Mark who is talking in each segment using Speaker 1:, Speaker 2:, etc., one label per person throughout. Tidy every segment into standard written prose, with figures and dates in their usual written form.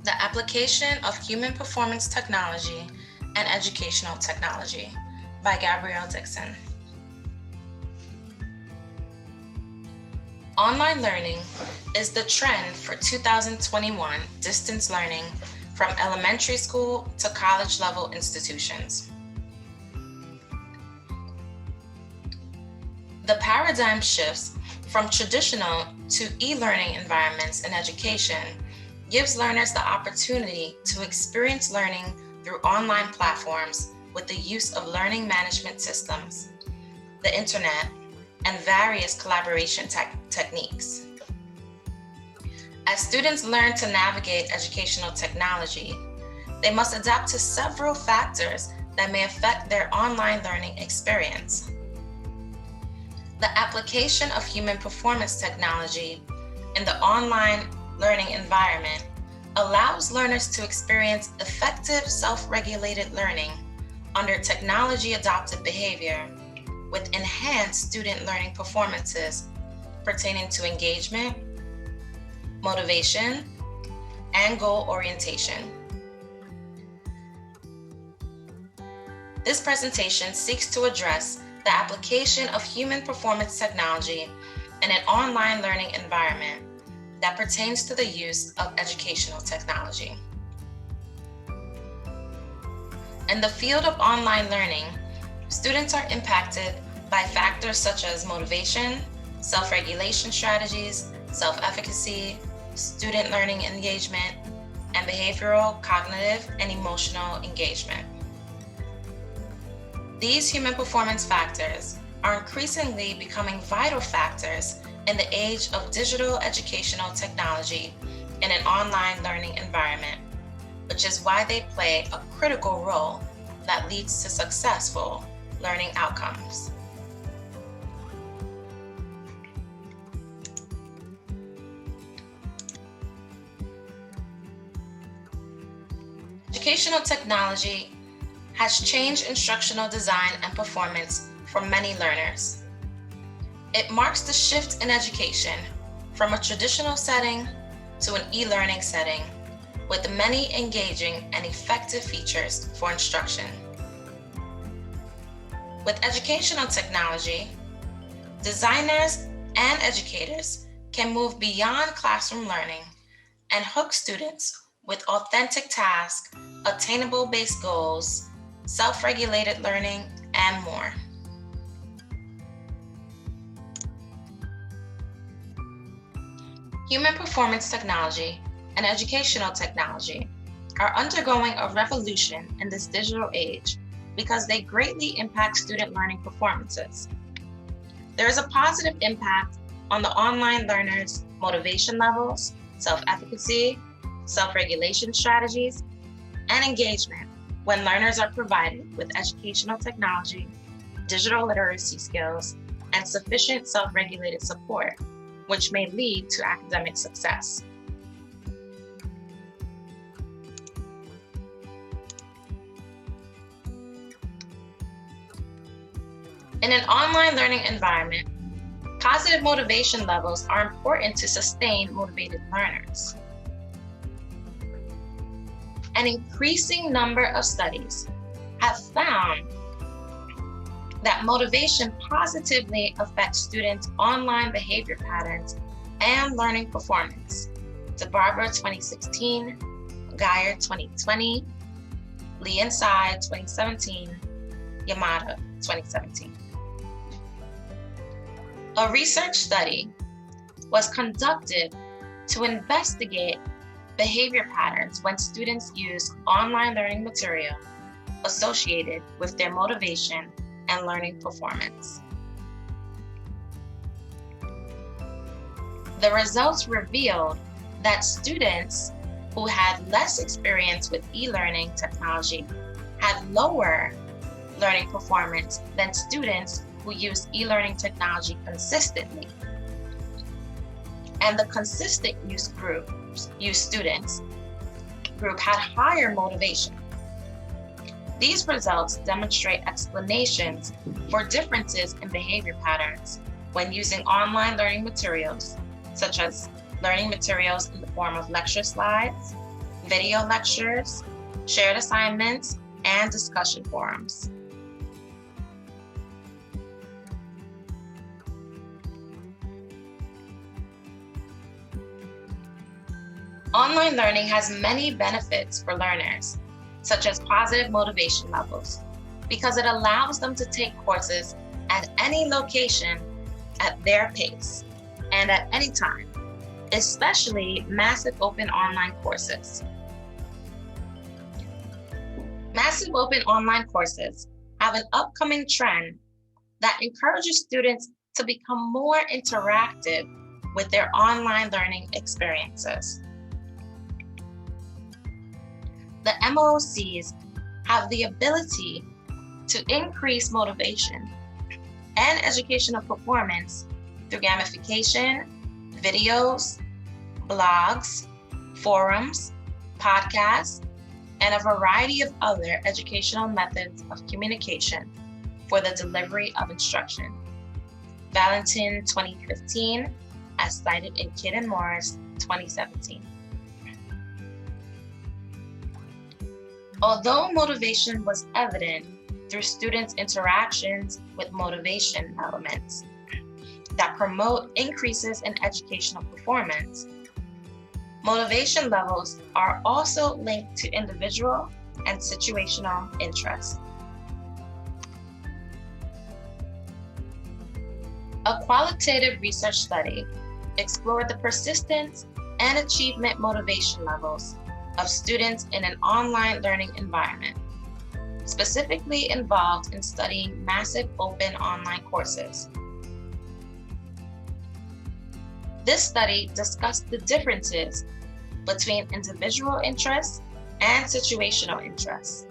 Speaker 1: The Application of Human Performance Technology and Educational Technology by Gabrielle Dixon. Online learning is the trend for 2021 distance learning from elementary school to college level institutions. The paradigm shifts from traditional to e-learning environments in education gives learners the opportunity to experience learning through online platforms with the use of learning management systems, the internet, and various collaboration techniques. As students learn to navigate educational technology, they must adapt to several factors that may affect their online learning experience. The application of human performance technology in the online learning environment allows learners to experience effective self-regulated learning under technology-adopted behavior with enhanced student learning performances pertaining to engagement, motivation, and goal orientation. This presentation seeks to address the application of human performance technology in an online learning environment that pertains to the use of educational technology. In the field of online learning, students are impacted by factors such as motivation, self-regulation strategies, self-efficacy, student learning engagement, and behavioral, cognitive, and emotional engagement. These human performance factors are increasingly becoming vital factors in the age of digital educational technology in an online learning environment, which is why they play a critical role that leads to successful learning outcomes. Educational technology has changed instructional design and performance for many learners. It marks the shift in education from a traditional setting to an e-learning setting with many engaging and effective features for instruction. With educational technology, designers and educators can move beyond classroom learning and hook students with authentic tasks, attainable base goals, self-regulated learning, and more. Human performance technology and educational technology are undergoing a revolution in this digital age because they greatly impact student learning performances. There is a positive impact on the online learners' motivation levels, self-efficacy, self-regulation strategies, and engagement when learners are provided with educational technology, digital literacy skills, and sufficient self-regulated support, which may lead to academic success. In an online learning environment, positive motivation levels are important to sustain motivated learners. An increasing number of studies have found that motivation positively affects students' online behavior patterns and learning performance. DeBarber 2016, Geyer 2020, Lee and Tsai 2017, Yamada 2017. A research study was conducted to investigate behavior patterns when students use online learning material associated with their motivation and learning performance. The results revealed that students who had less experience with e-learning technology had lower learning performance than students who use e-learning technology consistently. And the consistent use students group had higher motivation. These results demonstrate explanations for differences in behavior patterns when using online learning materials, such as learning materials in the form of lecture slides, video lectures, shared assignments, and discussion forums. Online learning has many benefits for learners, such as positive motivation levels, because it allows them to take courses at any location at their pace and at any time, especially massive open online courses. Massive open online courses have an upcoming trend that encourages students to become more interactive with their online learning experiences. The MOOCs have the ability to increase motivation and educational performance through gamification, videos, blogs, forums, podcasts, and a variety of other educational methods of communication for the delivery of instruction. Valentin 2015, as cited in Kidd and Morris 2017. Although motivation was evident through students' interactions with motivation elements that promote increases in educational performance, motivation levels are also linked to individual and situational interests. A qualitative research study explored the persistence and achievement motivation levels of students in an online learning environment, specifically involved in studying massive open online courses. This study discussed the differences between individual interests and situational interests.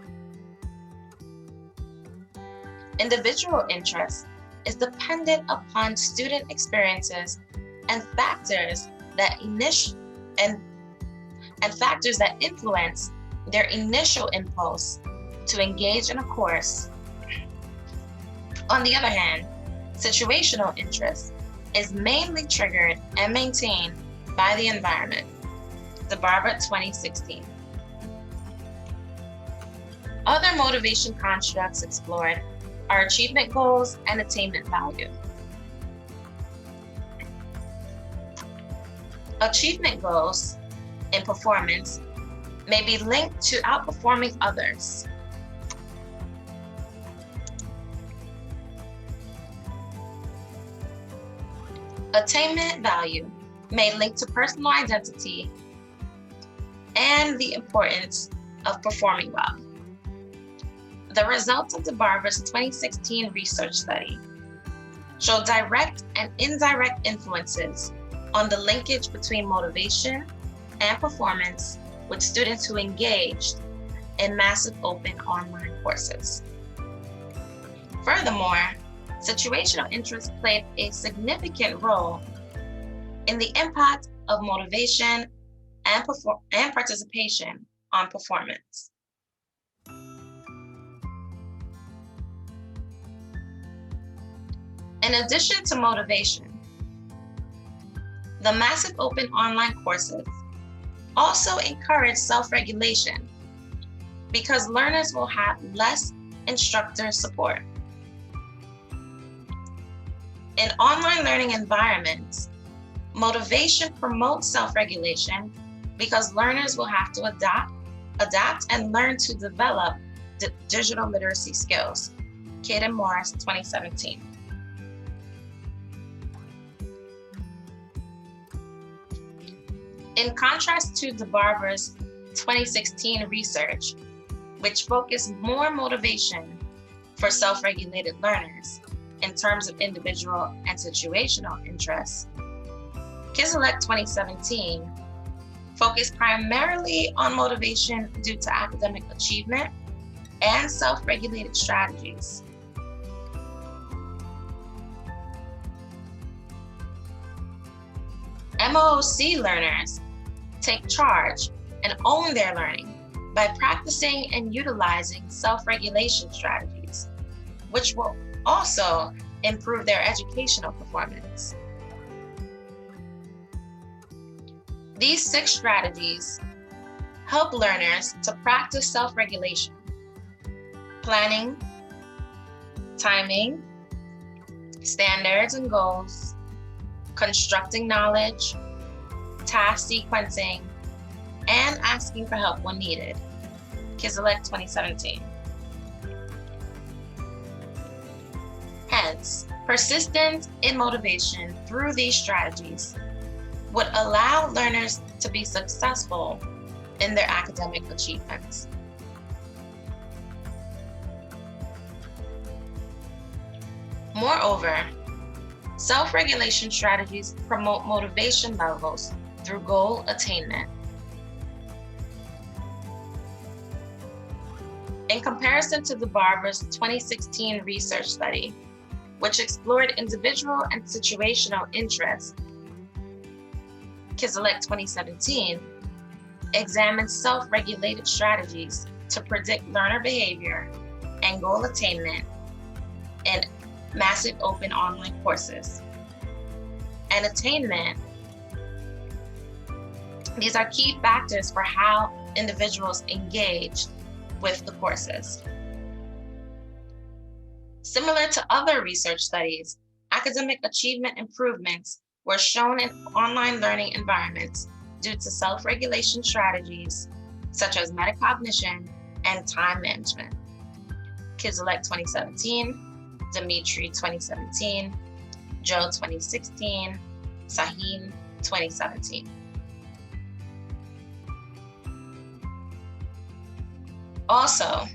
Speaker 1: Individual interest is dependent upon student experiences and factors that influence their initial impulse to engage in a course. On the other hand, situational interest is mainly triggered and maintained by the environment. DeBarber 2016. Other motivation constructs explored are achievement goals and attainment value. Achievement goals in performance may be linked to outperforming others. Attainment value may link to personal identity and the importance of performing well. The results of DeBarber's 2016 research study show direct and indirect influences on the linkage between motivation and performance with students who engaged in massive open online courses. Furthermore, situational interest played a significant role in the impact of motivation and participation on performance. In addition to motivation, the massive open online courses also encourage self-regulation because learners will have less instructor support. In online learning environments, motivation promotes self-regulation because learners will have to adapt and learn to develop digital literacy skills. Kidd and Morris 2017. In contrast to DeBarber's 2016 research, which focused more motivation for self-regulated learners in terms of individual and situational interests, Kislak 2017 focused primarily on motivation due to academic achievement and self-regulated strategies. MOOC learners take charge and own their learning by practicing and utilizing self-regulation strategies, which will also improve their educational performance. These 6 strategies help learners to practice self-regulation, planning, timing, standards and goals, constructing knowledge, task sequencing, and asking for help when needed. Kiselect 2017. Hence, persistence in motivation through these strategies would allow learners to be successful in their academic achievements. Moreover, self-regulation strategies promote motivation levels through goal attainment. In comparison to the Barber's 2016 research study, which explored individual and situational interests, Kiselect 2017 examined self-regulated strategies to predict learner behavior and goal attainment in massive open online courses. And attainment, these are key factors for how individuals engage with the courses. Similar to other research studies, academic achievement improvements were shown in online learning environments due to self-regulation strategies such as metacognition and time management. Kiselect 2017, Dimitri 2017, Joe 2016, Sahin 2017. Also,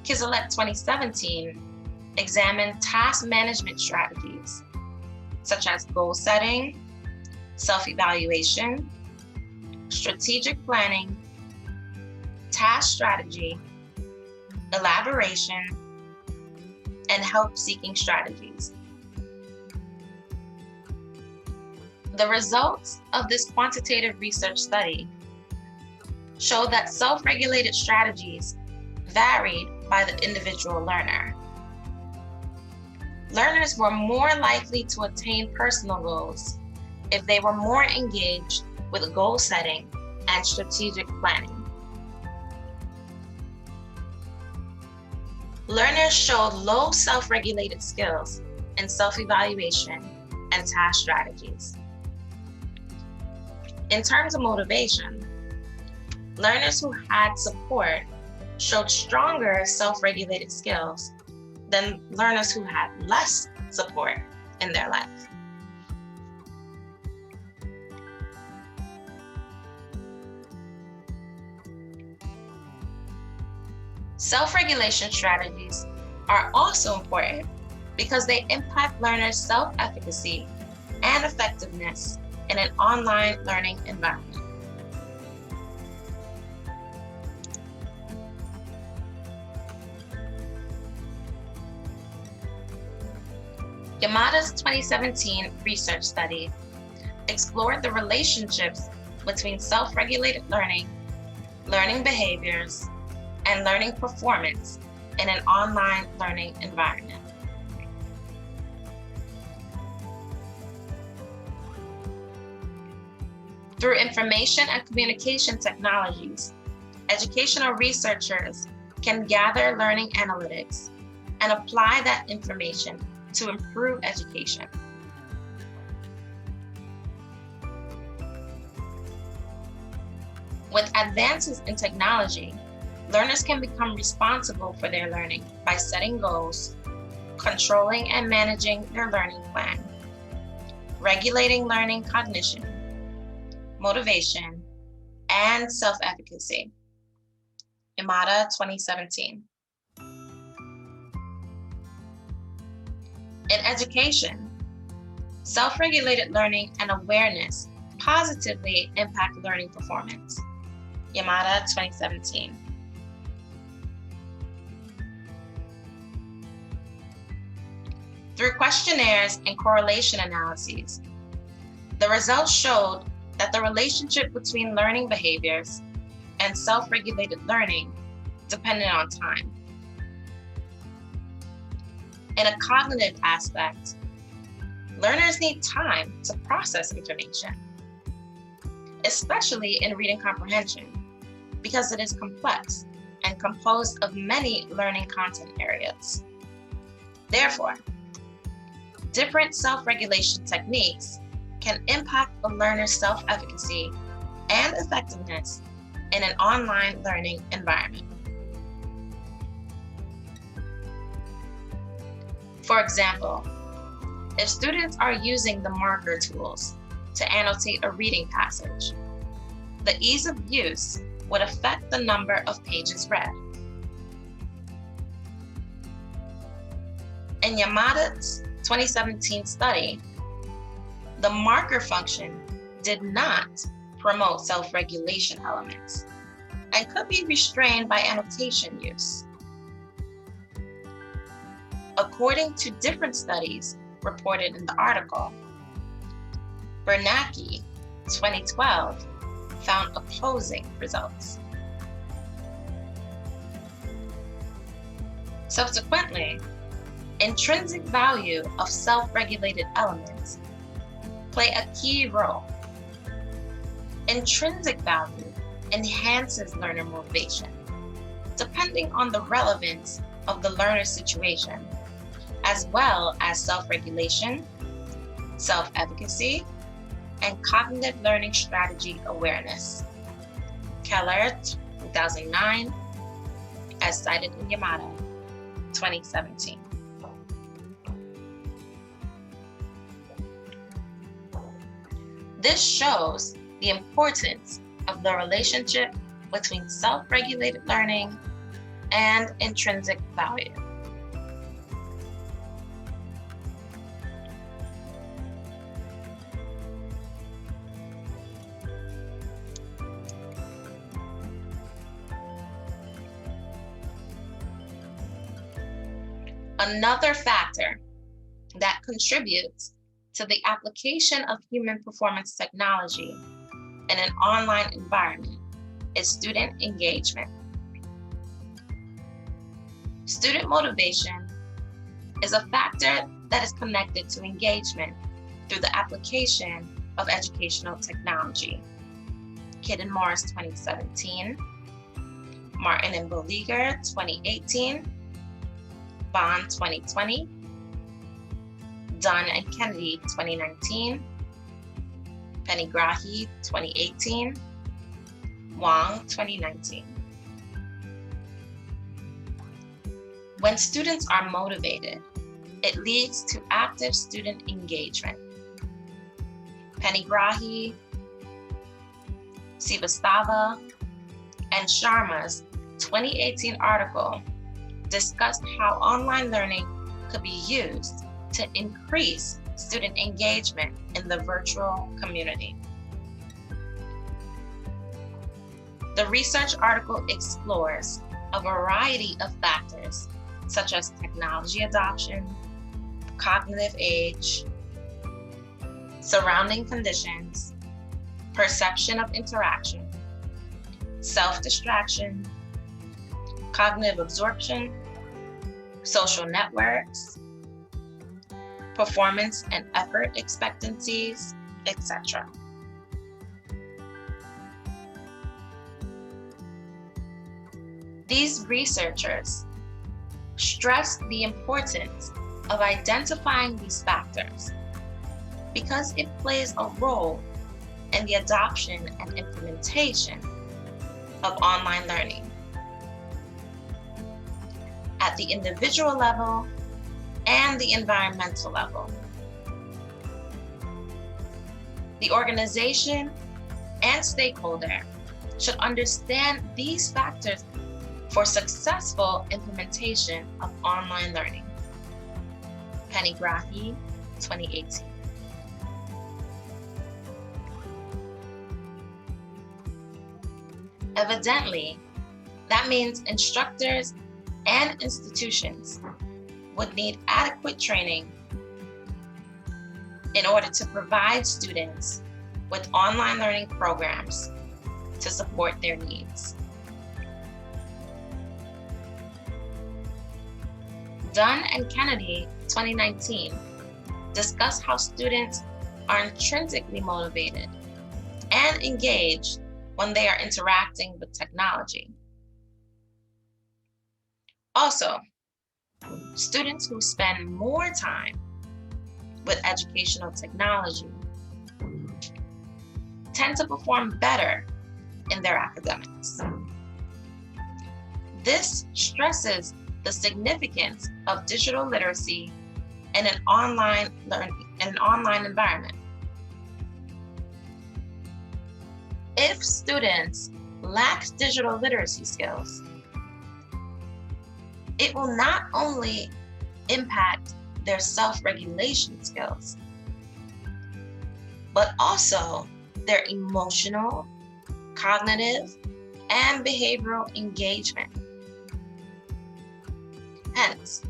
Speaker 1: Kiselect 2017 examined task management strategies such as goal setting, self-evaluation, strategic planning, task strategy, elaboration, and help-seeking strategies. The results of this quantitative research study show that self-regulated strategies varied by the individual learner. Learners were more likely to attain personal goals if they were more engaged with goal setting and strategic planning. Learners showed low self-regulated skills in self-evaluation and task strategies. In terms of motivation, learners who had support showed stronger self-regulated skills than learners who had less support in their life. Self-regulation strategies are also important because they impact learners' self-efficacy and effectiveness in an online learning environment. Yamada's 2017 research study explored the relationships between self-regulated learning, learning behaviors, and learning performance in an online learning environment. Through information and communication technologies, educational researchers can gather learning analytics and apply that information to improve education. With advances in technology, learners can become responsible for their learning by setting goals, controlling and managing their learning plan, regulating learning cognition, motivation, and self-efficacy. Yamada 2017. In education, self-regulated learning and awareness positively impact learning performance. Yamada 2017. Through questionnaires and correlation analyses, the results showed that the relationship between learning behaviors and self-regulated learning depended on time. In a cognitive aspect, learners need time to process information, especially in reading comprehension. because it is complex and composed of many learning content areas. Therefore, different self-regulation techniques can impact a learner's self-efficacy and effectiveness in an online learning environment. For example, if students are using the marker tools to annotate a reading passage, the ease of use would affect the number of pages read. In Yamada's 2017 study, the marker function did not promote self-regulation elements and could be restrained by annotation use. According to different studies reported in the article, Bernanke, 2012, found opposing results. Subsequently, intrinsic value of self-regulated elements play a key role. Intrinsic value enhances learner motivation, depending on the relevance of the learner's situation, as well as self-regulation, self-efficacy, and cognitive learning strategy awareness. Keller, 2009, as cited in Yamada, 2017. This shows the importance of the relationship between self-regulated learning and intrinsic value. Another factor that contributes to the application of human performance technology in an online environment is student engagement. Student motivation is a factor that is connected to engagement through the application of educational technology. Kidd and Morris, 2017, Martin and Boliger, 2018, Bond, 2020, Dunn and Kennedy, 2019, Panigrahi, 2018, Wang, 2019. When students are motivated, it leads to active student engagement. Panigrahi, Sivastava, and Sharma's 2018 article discussed how online learning could be used to increase student engagement in the virtual community. The research article explores a variety of factors such as technology adoption, cognitive age, surrounding conditions, perception of interaction, self-distraction, cognitive absorption, social networks, performance and effort expectancies, etc. These researchers stress the importance of identifying these factors because it plays a role in the adoption and implementation of online learning at the individual level and the environmental level. The organization and stakeholder should understand these factors for successful implementation of online learning. Panigrahi, 2018. Evidently, that means instructors and institutions would need adequate training in order to provide students with online learning programs to support their needs. Dunn and Kennedy, 2019, discuss how students are intrinsically motivated and engaged when they are interacting with technology. Also, students who spend more time with educational technology tend to perform better in their academics. This stresses the significance of digital literacy in an online environment. If students lack digital literacy skills, it will not only impact their self-regulation skills, but also their emotional, cognitive, and behavioral engagement. Hence,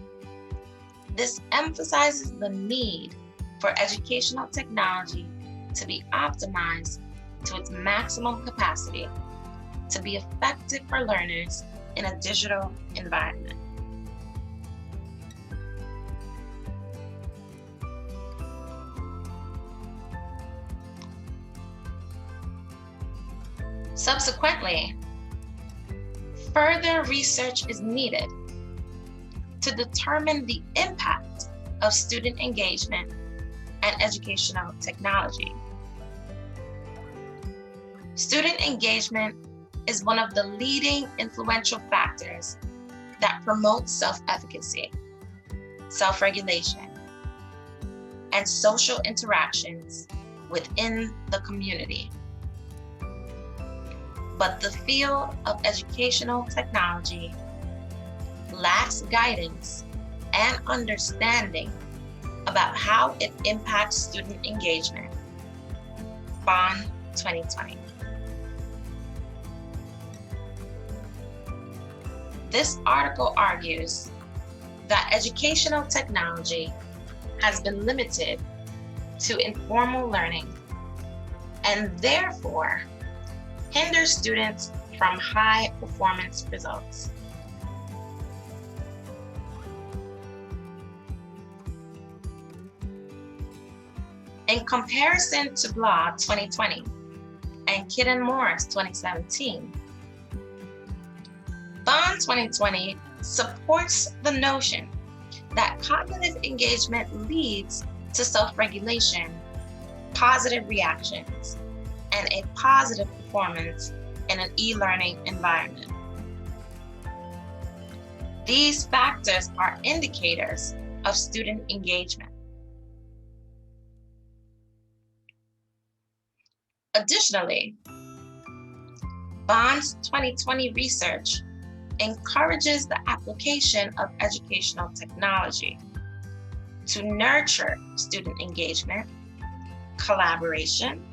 Speaker 1: this emphasizes the need for educational technology to be optimized to its maximum capacity to be effective for learners in a digital environment. Subsequently, further research is needed to determine the impact of student engagement and educational technology. Student engagement is one of the leading influential factors that promote self-efficacy, self-regulation, and social interactions within the community. But the field of educational technology lacks guidance and understanding about how it impacts student engagement. Bond 2020. This article argues that educational technology has been limited to informal learning and therefore hinders students from high performance results. In comparison to Blog 2020 and Kidd and Morris 2017, Bond 2020 supports the notion that cognitive engagement leads to self-regulation, positive reactions, and a positive performance in an e-learning environment. These factors are indicators of student engagement. Additionally, Bond's 2020 research encourages the application of educational technology to nurture student engagement, collaboration,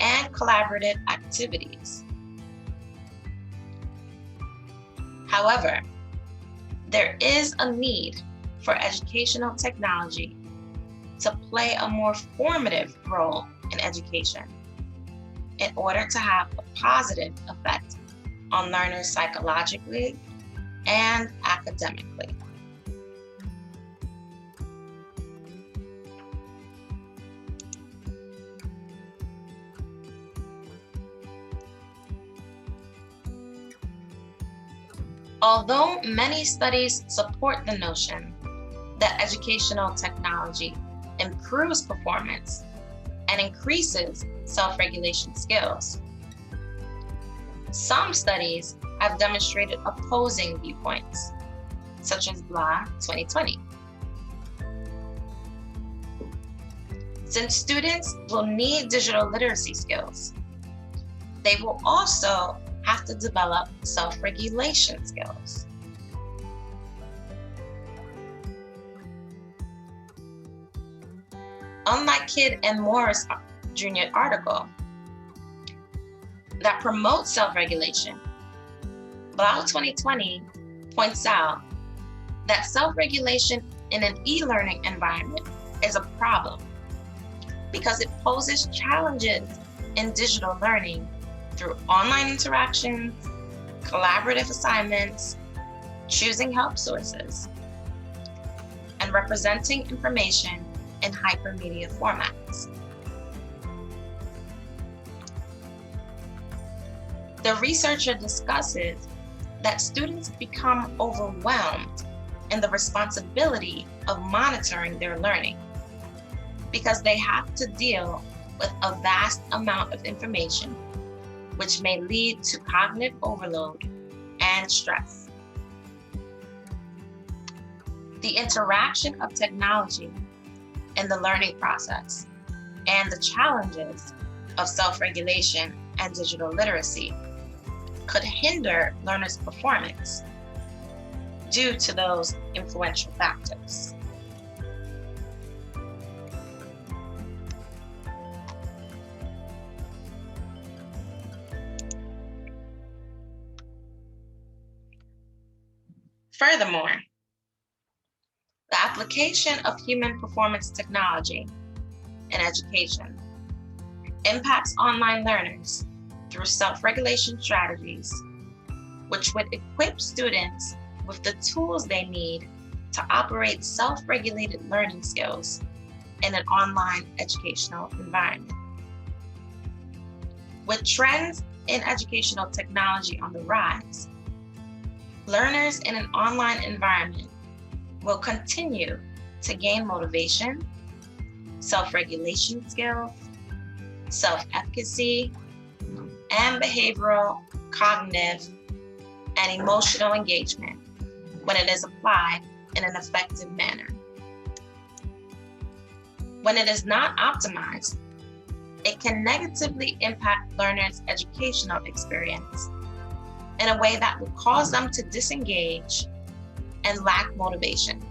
Speaker 1: and collaborative activities. However, there is a need for educational technology to play a more formative role in education in order to have a positive effect on learners psychologically and academically. Although many studies support the notion that educational technology improves performance and increases self-regulation skills, some studies have demonstrated opposing viewpoints, such as Blah 2020. Since students will need digital literacy skills, they will also have to develop self-regulation skills. Unlike Kidd and Morris Jr. article that promotes self-regulation, Blau 2020 points out that self-regulation in an e-learning environment is a problem because it poses challenges in digital learning through online interactions, collaborative assignments, choosing help sources, and representing information in hypermedia formats. The researcher discusses that students become overwhelmed in the responsibility of monitoring their learning because they have to deal with a vast amount of information, which may lead to cognitive overload and stress. The interaction of technology in the learning process and the challenges of self-regulation and digital literacy could hinder learners' performance due to those influential factors. Furthermore, the application of human performance technology in education impacts online learners through self-regulation strategies, which would equip students with the tools they need to operate self-regulated learning skills in an online educational environment. With trends in educational technology on the rise, learners in an online environment will continue to gain motivation, self-regulation skills, self-efficacy, and behavioral, cognitive, and emotional engagement when it is applied in an effective manner. When it is not optimized, it can negatively impact learners' educational experience in a way that will cause them to disengage and lack motivation.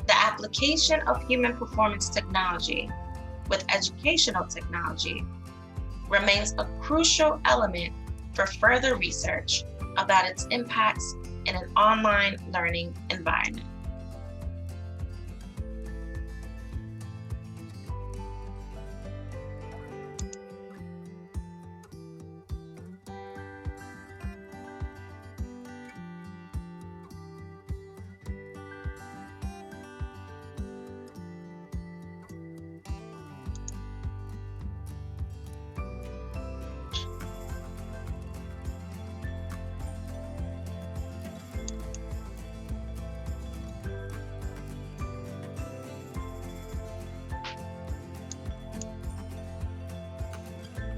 Speaker 1: The application of human performance technology with educational technology remains a crucial element for further research about its impacts in an online learning environment.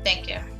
Speaker 1: Thank you.